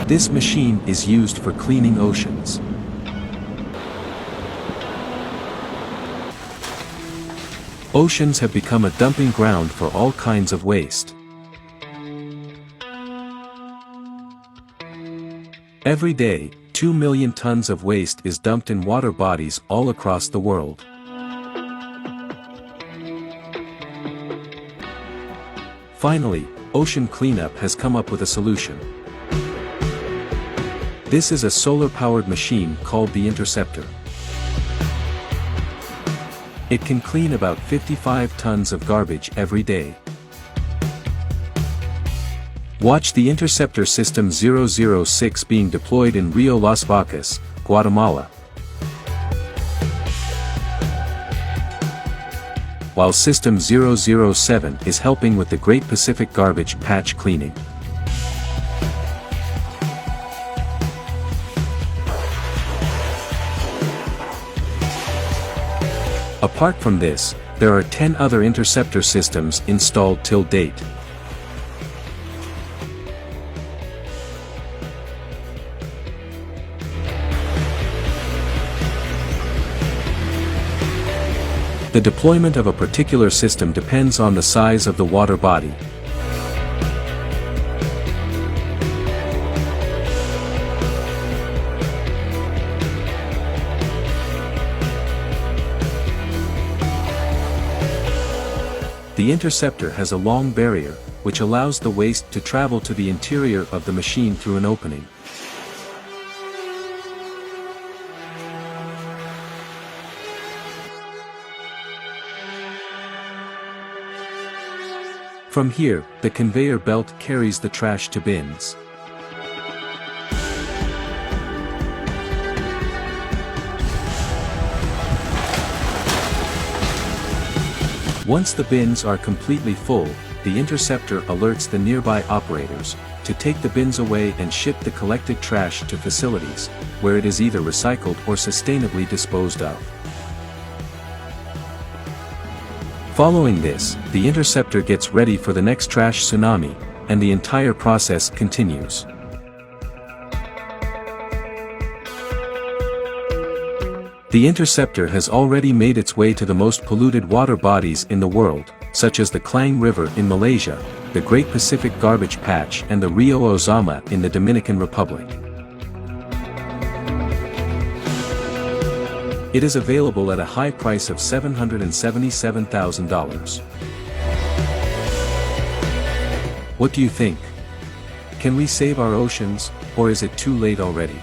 This machine is used for cleaning oceans. Oceans have become a dumping ground for all kinds of waste. Every day, 2 million tons of waste is dumped in water bodies all across the world. Finally, Ocean Cleanup has come up with a solution. This is a solar-powered machine called the Interceptor. It can clean about 55 tons of garbage every day. Watch the Interceptor System 006 being deployed in Rio Las Vacas, Guatemala, while System 007 is helping with the Great Pacific Garbage Patch cleaning. Apart from this, there are 10 other interceptor systems installed till date. The deployment of a particular system depends on the size of the water body. The interceptor has a long barrier, which allows the waste to travel to the interior of the machine through an opening. From here, the conveyor belt carries the trash to bins. Once the bins are completely full, the interceptor alerts the nearby operators to take the bins away and ship the collected trash to facilities, where it is either recycled or sustainably disposed of. Following this, the interceptor gets ready for the next trash tsunami, and the entire process continues. The interceptor has already made its way to the most polluted water bodies in the world, such as the Klang River in Malaysia, the Great Pacific Garbage Patch and the Rio Ozama in the Dominican Republic. It is available at a high price of $777,000. What do you think? Can we save our oceans, or is it too late already?